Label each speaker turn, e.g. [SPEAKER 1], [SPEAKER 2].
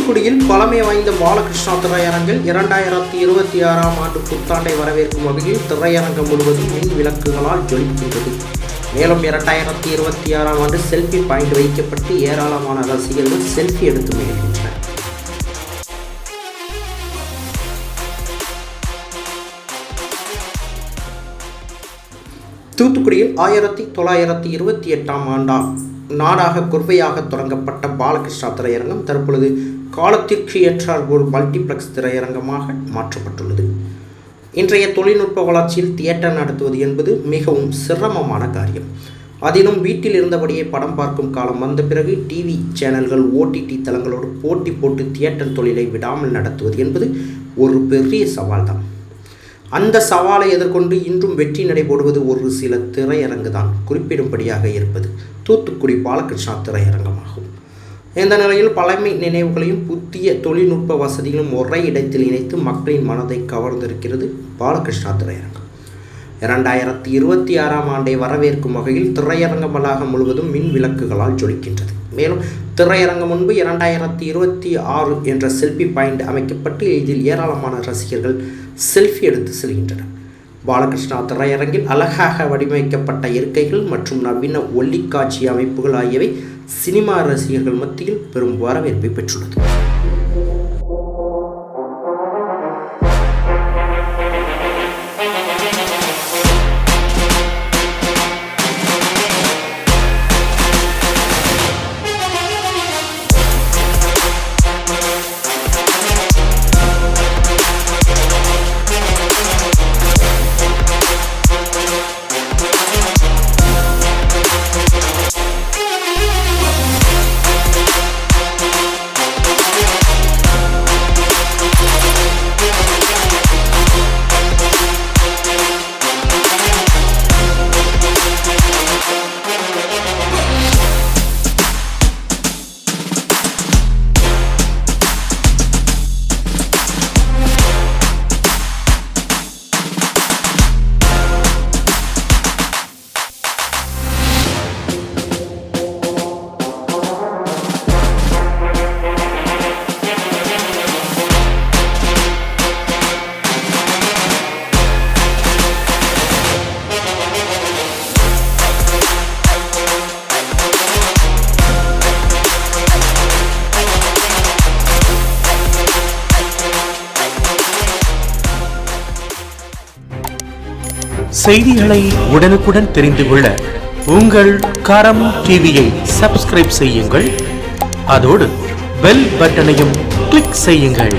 [SPEAKER 1] தூத்துக்குடியில் பழமை வாய்ந்த பாலகிருஷ்ணா திரையரங்கில் 2026ஆம் ஆண்டு புத்தாண்டை வரவேற்கும் வகையில் திரையரங்கம் முழுவதும் மின் விளக்குகளால் ஜொலிக்கின்றது. மேலும் 2026ஆம் ஆண்டு செல்ஃபி பாயிண்ட் வைக்கப்பட்டு ஏராளமான ரசிகர்கள் செல்ஃபி எடுத்து மகிழ்கின்றனர். தூத்துக்குடியில் 1928ஆம் ஆண்டாம் நாடாக குர்வையாக தொடங்கப்பட்ட பாலகிருஷ்ணா திரையரங்கம் தற்பொழுது காலத்திற்கு ஏற்றார் ஒரு மல்டிப்ளெக்ஸ் திரையரங்கமாக மாற்றப்பட்டுள்ளது. இன்றைய தொழில்நுட்ப வளர்ச்சியில் தியேட்டர் நடத்துவது என்பது மிகவும் சிரமமான காரியம். அதிலும் வீட்டில் இருந்தபடியே படம் பார்க்கும் காலம் வந்த பிறகு டிவி சேனல்கள் OTT தளங்களோடு போட்டி போட்டு தியேட்டர் தொழிலை விடாமல் நடத்துவது என்பது ஒரு பெரிய சவால் தான். அந்த சவாலை எதிர்கொண்டு இன்றும் வெற்றி நடைபோடுவது ஒரு சில திரையரங்கு தான். குறிப்பிடும்படியாக இருப்பது தூத்துக்குடி பாலகிருஷ்ணா திரையரங்கமாகும். இந்த நிலையில் பழமை நினைவுகளையும் புதிய தொழில்நுட்ப வசதிகளும் ஒரே இடத்தில் இணைத்து மக்களின் மனதை கவர்ந்திருக்கிறது பாலகிருஷ்ணா திரையரங்கம். 2026ஆம் ஆண்டை வரவேற்கும் வகையில் திரையரங்க வளாகம் முழுவதும் மின் விளக்குகளால் ஜொலிக்கின்றது. மேலும் திரையரங்கம் முன்பு 2026 என்ற செல்ஃபி பாயிண்ட் அமைக்கப்பட்டு இதில் ஏராளமான ரசிகர்கள் செல்ஃபி எடுத்து செல்கின்றனர். பாலகிருஷ்ணா திரையரங்கில் அழகாக வடிவமைக்கப்பட்ட இருக்கைகள் மற்றும் நவீன ஒளிக்காட்சி அமைப்புகள் ஆகியவை சினிமா ரசிகர்கள் மத்தியில் பெரும் வரவேற்பை பெற்றுள்ளது.
[SPEAKER 2] செய்திகளை உடனுக்குடன் தெரிந்து கொள்ள உங்கள் கரம் டிவியை சப்ஸ்கிரைப் செய்யுங்கள். அதோடு பெல் பட்டனையும் கிளிக் செய்யுங்கள்.